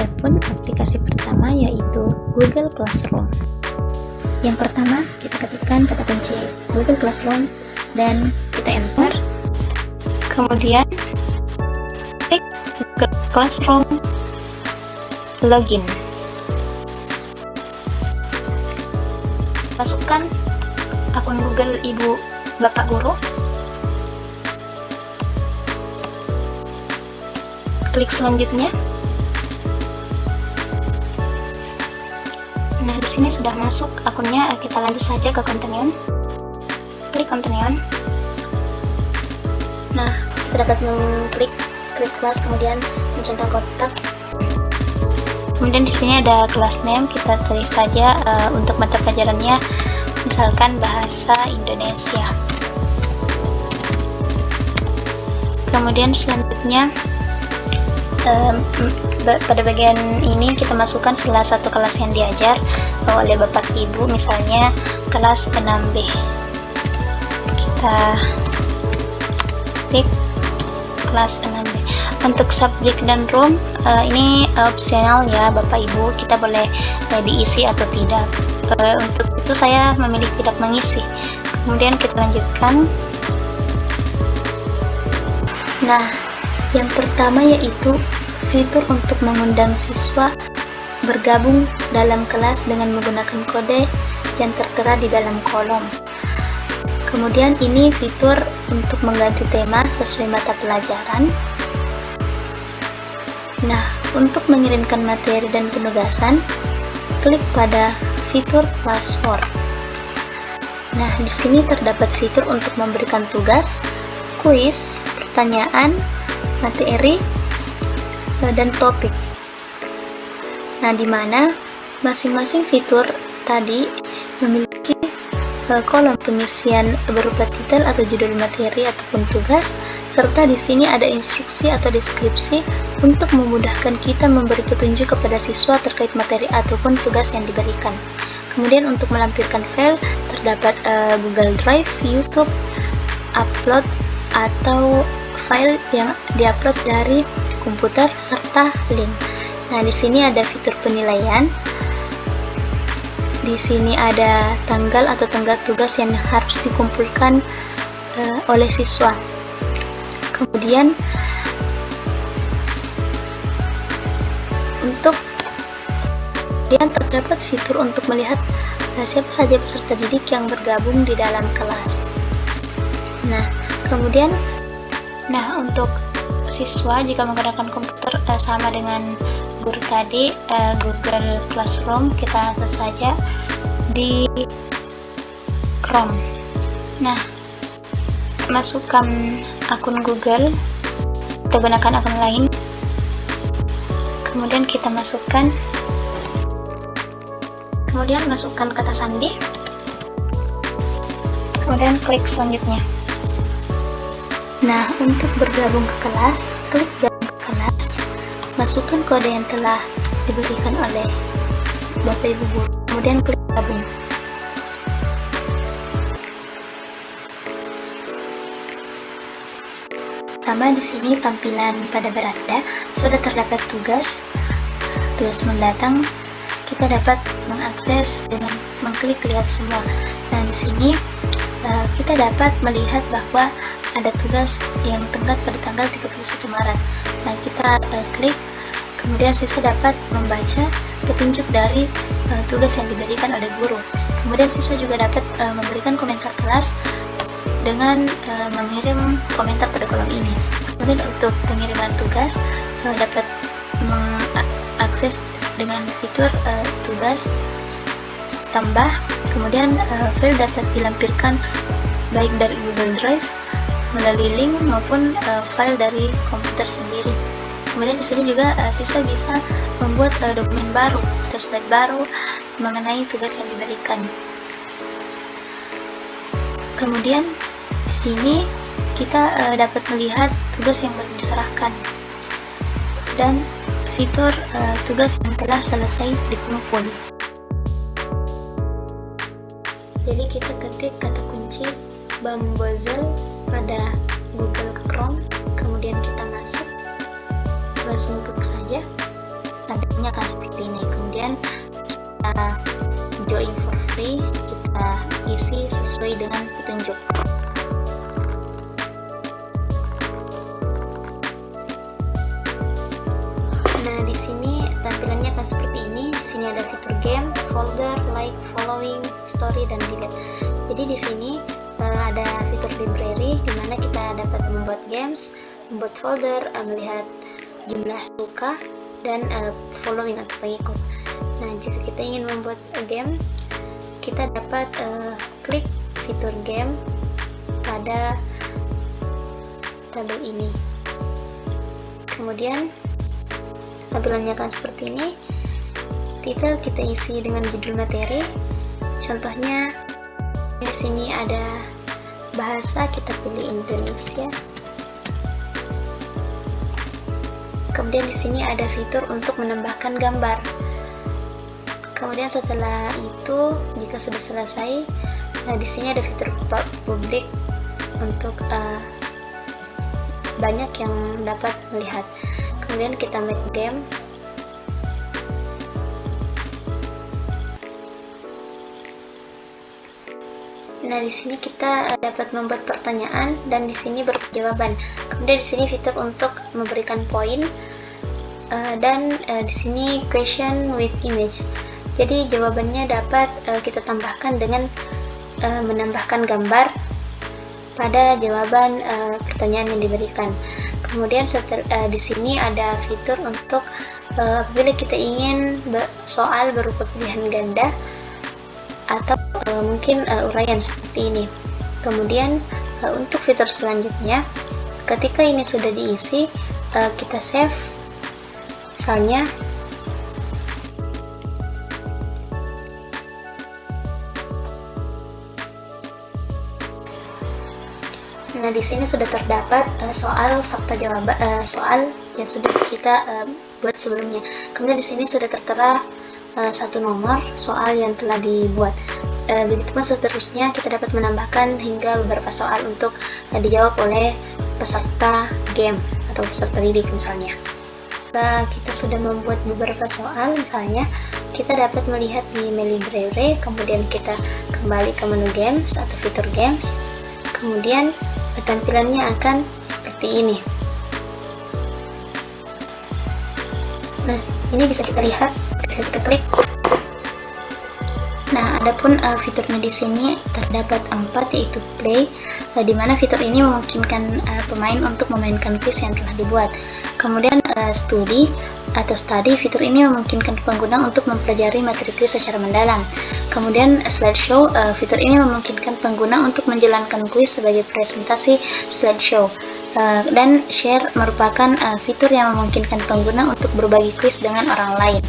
ataupun aplikasi pertama, yaitu Google Classroom. Yang pertama, kita ketikkan kata kunci Google Classroom dan kita enter. Kemudian klik Google Classroom login. Masukkan akun Google Ibu Bapak Guru. Klik selanjutnya. Nah, di sini sudah masuk akunnya, kita lanjut saja ke continue. Klik continue. Nah, kita dapat mengklik kelas, kemudian mencentang kotak. Kemudian di sini ada kelas name, kita tulis saja untuk mata pelajarannya, misalkan bahasa Indonesia. Kemudian selanjutnya pada bagian ini kita masukkan salah satu kelas yang diajar oleh Bapak Ibu, misalnya kelas 6B. Kita klik kelas 6B. Untuk subjek dan room ini opsional ya Bapak Ibu, kita boleh diisi atau tidak. Untuk itu saya memilih tidak mengisi. Kemudian kita lanjutkan. Nah, yang pertama yaitu fitur untuk mengundang siswa bergabung dalam kelas dengan menggunakan kode yang tertera di dalam kolom. Kemudian ini fitur untuk mengganti tema sesuai mata pelajaran. Nah, untuk mengirimkan materi dan penugasan, klik pada fitur password. Nah, di sini terdapat fitur untuk memberikan tugas, kuis, pertanyaan, materi, dan topik. Nah, di mana masing-masing fitur tadi memiliki kolom pengisian berupa titel atau judul materi ataupun tugas, serta di sini ada instruksi atau deskripsi untuk memudahkan kita memberi petunjuk kepada siswa terkait materi ataupun tugas yang diberikan. Kemudian untuk melampirkan file terdapat Google Drive, YouTube, upload atau file yang diupload dari komputer serta link. Nah, di sini ada fitur penilaian. Di sini ada tanggal atau tenggat tugas yang harus dikumpulkan oleh siswa. Kemudian terdapat fitur untuk melihat siapa saja peserta didik yang bergabung di dalam kelas. Nah, kemudian untuk siswa jika menggunakan komputer sama dengan guru tadi, Google Classroom, kita langsung saja di Chrome. Nah, masukkan akun Google, kita gunakan akun lain, kemudian kita masukkan kata sandi, kemudian klik selanjutnya. Nah, untuk bergabung ke kelas, klik gabung ke kelas, masukkan kode yang telah diberikan oleh Bapak Ibu Guru, kemudian klik gabung. Pertama, di sini tampilan pada beranda sudah terdapat tugas mendatang. Kita dapat mengakses dengan mengklik lihat semua. Nah, di sini kita dapat melihat bahwa ada tugas yang tenggat pada tanggal 31 Maret. Nah, kita klik, kemudian siswa dapat membaca petunjuk dari tugas yang diberikan oleh guru. Kemudian siswa juga dapat memberikan komentar kelas dengan mengirim komentar pada kolom ini. Kemudian untuk pengiriman tugas dapat mengakses dengan fitur tugas tambah. Kemudian file dapat dilampirkan baik dari Google Drive melalui link maupun file dari komputer sendiri. Kemudian di sini juga siswa bisa membuat dokumen baru atau slide baru mengenai tugas yang diberikan. Kemudian di sini kita dapat melihat tugas yang baru diserahkan dan fitur tugas yang telah selesai dikumpul. Jadi kita ketik kata kunci Bamboozle pada Google Chrome, kemudian kita masuk, langsung klik saja. Nah, hasilnya akan seperti ini. Kemudian kita join for free, kita isi sesuai dengan petunjuk. Nah, di sini tampilannya akan seperti ini. Di sini ada fitur game, folder, like, following, story, dan delete. Jadi di sini ada fitur library di mana kita dapat membuat games, membuat folder, melihat jumlah suka, dan following atau pengikut. Nah, jika kita ingin membuat game, kita dapat klik fitur game pada tabel ini. Kemudian tampilannya akan seperti ini. Titel kita isi dengan judul materi. Contohnya di sini ada bahasa, kita pilih Indonesia. Kemudian di sini ada fitur untuk menambahkan gambar. Kemudian setelah itu, jika sudah selesai, di sini ada fitur publik untuk banyak yang dapat melihat. Kemudian kita make game. Nah, di sini kita dapat membuat pertanyaan dan di sini berjawaban. Kemudian di sini fitur untuk memberikan poin dan di sini question with image. Jadi jawabannya dapat kita tambahkan dengan menambahkan gambar pada jawaban pertanyaan yang diberikan. Kemudian di sini ada fitur untuk apabila kita ingin soal berupa pilihan ganda atau mungkin uraian seperti ini. Kemudian untuk fitur selanjutnya, ketika ini sudah diisi, kita save. Misalnya nah, di sini sudah terdapat soal serta jawaban soal yang sudah kita buat sebelumnya. Kemudian di sini sudah tertera satu nomor soal yang telah dibuat. Begitupun seterusnya, kita dapat menambahkan hingga beberapa soal untuk dijawab oleh peserta game atau peserta didik misalnya. Jika kita sudah membuat beberapa soal, misalnya kita dapat melihat di email library, kemudian kita kembali ke menu games atau fitur games, kemudian tampilannya akan seperti ini. Nah, ini bisa kita lihat ketika kita klik. Nah, adapun fiturnya di sini terdapat 4, yaitu play, di mana fitur ini memungkinkan pemain untuk memainkan quiz yang telah dibuat. Kemudian study atau study, fitur ini memungkinkan pengguna untuk mempelajari materi quiz secara mendalam. Kemudian slideshow, fitur ini memungkinkan pengguna untuk menjalankan quiz sebagai presentasi slideshow. Dan share merupakan fitur yang memungkinkan pengguna untuk berbagi quiz dengan orang lain.